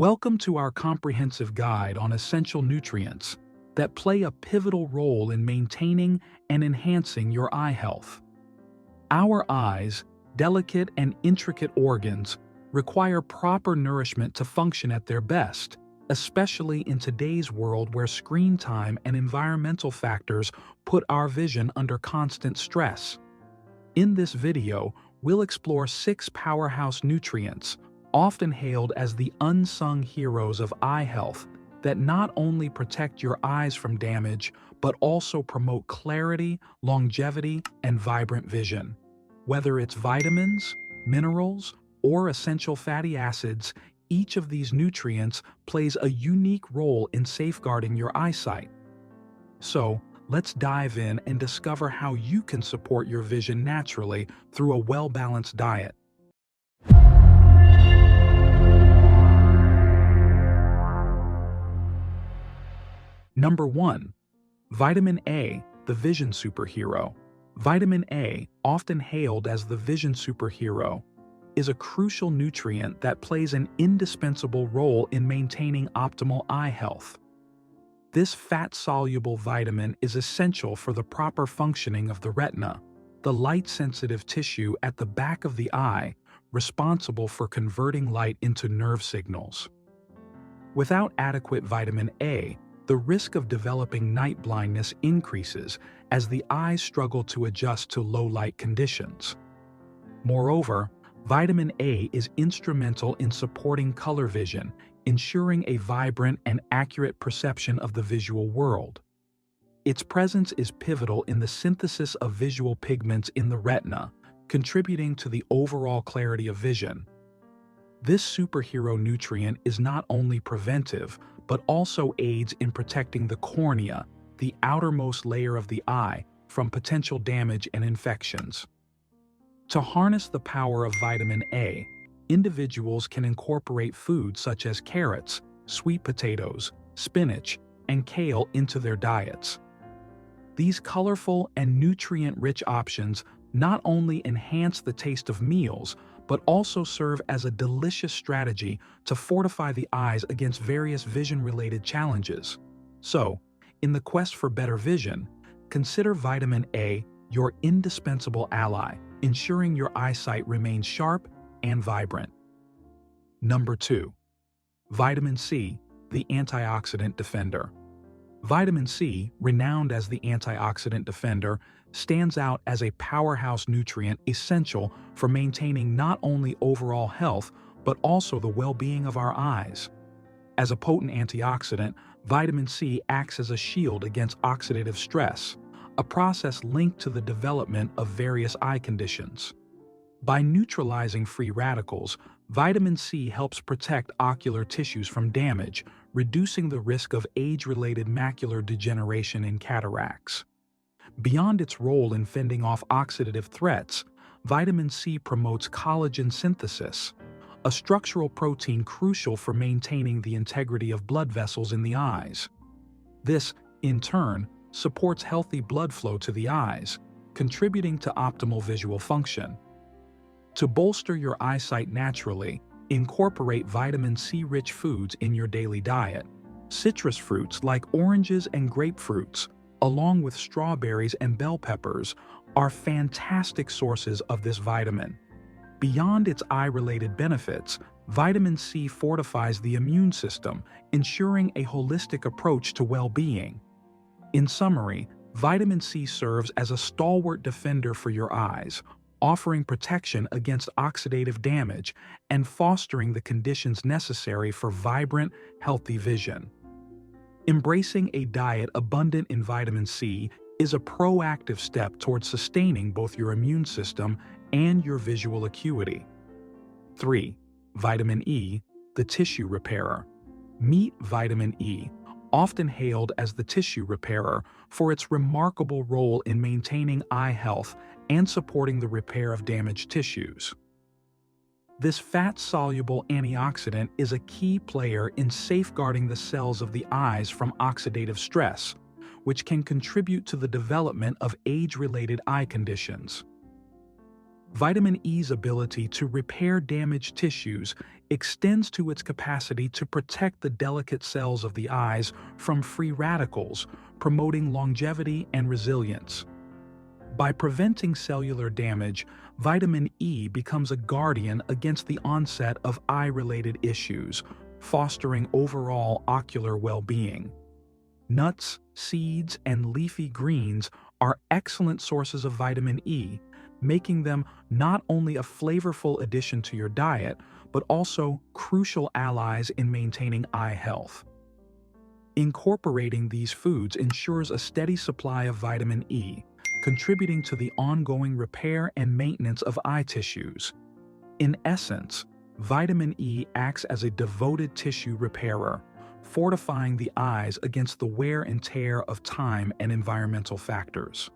Welcome to our comprehensive guide on essential nutrients that play a pivotal role in maintaining and enhancing your eye health. Our eyes, delicate and intricate organs, require proper nourishment to function at their best, especially in today's world where screen time and environmental factors put our vision under constant stress. In this video, we'll explore 6 powerhouse nutrients, often hailed as the unsung heroes of eye health, that not only protect your eyes from damage, but also promote clarity, longevity, and vibrant vision. Whether it's vitamins, minerals, or essential fatty acids, each of these nutrients plays a unique role in safeguarding your eyesight. So, let's dive in and discover how you can support your vision naturally through a well-balanced diet. Number 1. Vitamin A, the vision superhero. Vitamin A, often hailed as the vision superhero, is a crucial nutrient that plays an indispensable role in maintaining optimal eye health. This fat-soluble vitamin is essential for the proper functioning of the retina, the light-sensitive tissue at the back of the eye responsible for converting light into nerve signals. Without adequate vitamin A, the risk of developing night blindness increases as the eyes struggle to adjust to low-light conditions. Moreover, vitamin A is instrumental in supporting color vision, ensuring a vibrant and accurate perception of the visual world. Its presence is pivotal in the synthesis of visual pigments in the retina, contributing to the overall clarity of vision. This superhero nutrient is not only preventive, but also aids in protecting the cornea, the outermost layer of the eye, from potential damage and infections. To harness the power of vitamin A, individuals can incorporate foods such as carrots, sweet potatoes, spinach, and kale into their diets. These colorful and nutrient-rich options not only enhance the taste of meals, but also serve as a delicious strategy to fortify the eyes against various vision-related challenges. So, in the quest for better vision, consider vitamin A your indispensable ally, ensuring your eyesight remains sharp and vibrant. Number 2. Vitamin C, the antioxidant defender. Vitamin C, renowned as the antioxidant defender, stands out as a powerhouse nutrient essential for maintaining not only overall health, but also the well-being of our eyes. As a potent antioxidant, vitamin C acts as a shield against oxidative stress, a process linked to the development of various eye conditions. By neutralizing free radicals, vitamin C helps protect ocular tissues from damage, reducing the risk of age-related macular degeneration and cataracts. Beyond its role in fending off oxidative threats, vitamin C promotes collagen synthesis, a structural protein crucial for maintaining the integrity of blood vessels in the eyes. This, in turn, supports healthy blood flow to the eyes, contributing to optimal visual function. To bolster your eyesight naturally, incorporate vitamin C-rich foods in your daily diet. Citrus fruits like oranges and grapefruits, along with strawberries and bell peppers, are fantastic sources of this vitamin. Beyond its eye-related benefits, vitamin C fortifies the immune system, ensuring a holistic approach to well-being. In summary, vitamin C serves as a stalwart defender for your eyes, offering protection against oxidative damage and fostering the conditions necessary for vibrant, healthy vision. Embracing a diet abundant in vitamin C is a proactive step towards sustaining both your immune system and your visual acuity. 3. Vitamin E, the tissue repairer. Meet vitamin E, often hailed as the tissue repairer, for its remarkable role in maintaining eye health and supporting the repair of damaged tissues. This fat-soluble antioxidant is a key player in safeguarding the cells of the eyes from oxidative stress, which can contribute to the development of age-related eye conditions. Vitamin E's ability to repair damaged tissues extends to its capacity to protect the delicate cells of the eyes from free radicals, promoting longevity and resilience. By preventing cellular damage, vitamin E becomes a guardian against the onset of eye-related issues, fostering overall ocular well-being. Nuts, seeds, and leafy greens are excellent sources of vitamin E, making them not only a flavorful addition to your diet, but also crucial allies in maintaining eye health. Incorporating these foods ensures a steady supply of vitamin E, contributing to the ongoing repair and maintenance of eye tissues. In essence, vitamin E acts as a devoted tissue repairer, fortifying the eyes against the wear and tear of time and environmental factors.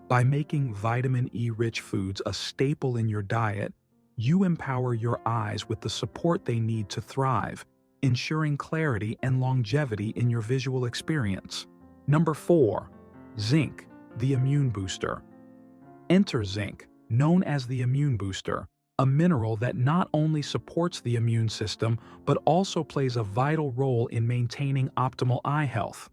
By making vitamin E-rich foods a staple in your diet, you empower your eyes with the support they need to thrive, ensuring clarity and longevity in your visual experience. Number 4. Zinc, the immune booster. Enter zinc, known as the immune booster, a mineral that not only supports the immune system but also plays a vital role in maintaining optimal eye health.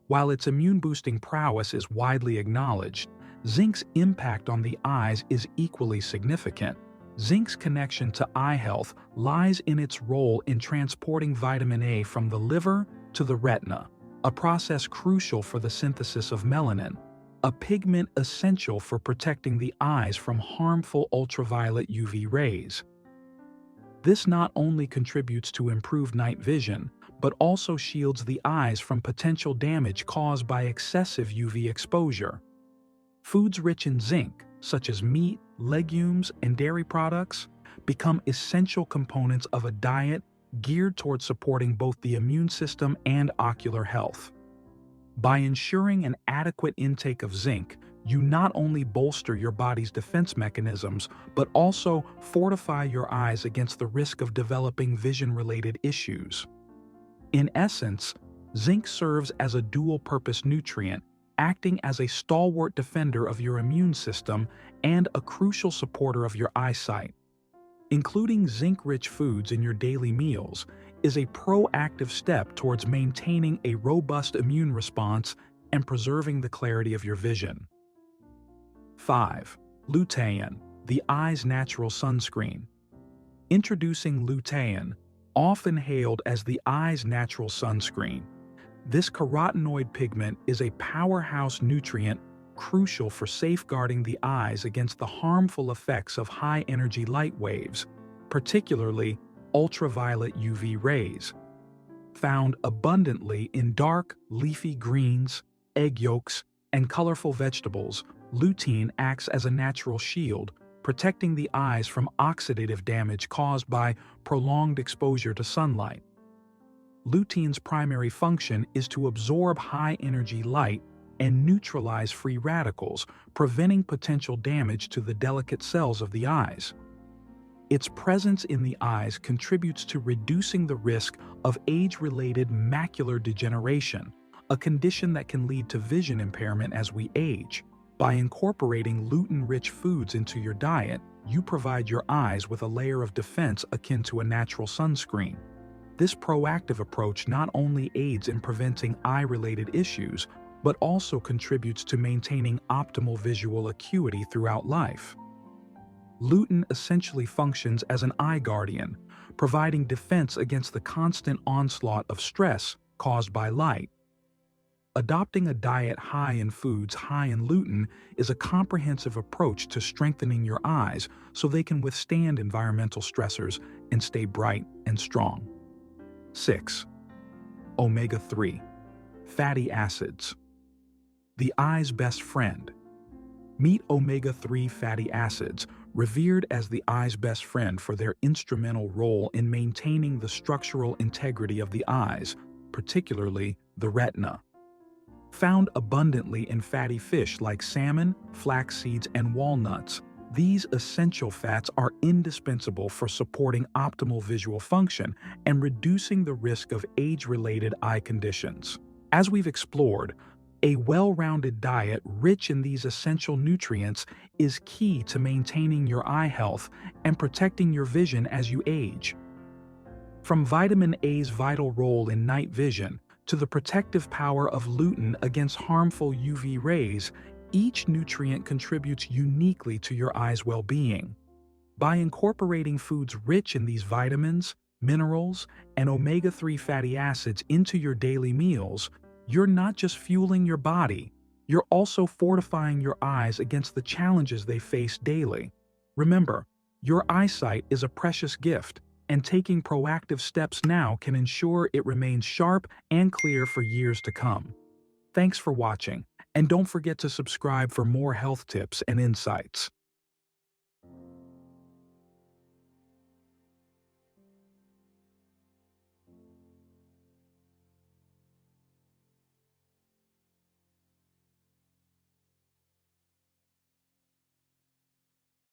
While its immune-boosting prowess is widely acknowledged, zinc's impact on the eyes is equally significant. Zinc's connection to eye health lies in its role in transporting vitamin A from the liver to the retina, a process crucial for the synthesis of melanin, a pigment essential for protecting the eyes from harmful ultraviolet UV rays. This not only contributes to improved night vision, but also shields the eyes from potential damage caused by excessive UV exposure. Foods rich in zinc, such as meat, legumes, and dairy products, become essential components of a diet geared toward supporting both the immune system and ocular health. By ensuring an adequate intake of zinc, you not only bolster your body's defense mechanisms, but also fortify your eyes against the risk of developing vision-related issues. In essence, zinc serves as a dual-purpose nutrient, acting as a stalwart defender of your immune system and a crucial supporter of your eyesight. Including zinc-rich foods in your daily meals is a proactive step towards maintaining a robust immune response and preserving the clarity of your vision. 5. Lutein, the eye's natural sunscreen. Introducing lutein, often hailed as the eye's natural sunscreen. This carotenoid pigment is a powerhouse nutrient crucial for safeguarding the eyes against the harmful effects of high-energy light waves, particularly ultraviolet UV rays. Found abundantly in dark, leafy greens, egg yolks, and colorful vegetables, lutein acts as a natural shield, protecting the eyes from oxidative damage caused by prolonged exposure to sunlight. Lutein's primary function is to absorb high-energy light and neutralize free radicals, preventing potential damage to the delicate cells of the eyes. Its presence in the eyes contributes to reducing the risk of age-related macular degeneration, a condition that can lead to vision impairment as we age. By incorporating lutein-rich foods into your diet, you provide your eyes with a layer of defense akin to a natural sunscreen. This proactive approach not only aids in preventing eye-related issues, but also contributes to maintaining optimal visual acuity throughout life. Lutein essentially functions as an eye guardian, providing defense against the constant onslaught of stress caused by light. Adopting a diet high in foods high in lutein is a comprehensive approach to strengthening your eyes so they can withstand environmental stressors and stay bright and strong. 6. Omega-3. Fatty acids. The eye's best friend. Meet omega-3 fatty acids, revered as the eye's best friend for their instrumental role in maintaining the structural integrity of the eyes, particularly the retina. Found abundantly in fatty fish like salmon, flax seeds, and walnuts, these essential fats are indispensable for supporting optimal visual function and reducing the risk of age-related eye conditions. As we've explored, A well-rounded diet rich in these essential nutrients is key to maintaining your eye health and protecting your vision as you age. From vitamin A's vital role in night vision to the protective power of lutein against harmful UV rays, each nutrient contributes uniquely to your eye's well-being. By incorporating foods rich in these vitamins, minerals, and omega-3 fatty acids into your daily meals, you're not just fueling your body, you're also fortifying your eyes against the challenges they face daily. Remember, your eyesight is a precious gift, and taking proactive steps now can ensure it remains sharp and clear for years to come. Thanks for watching, and don't forget to subscribe for more health tips and insights.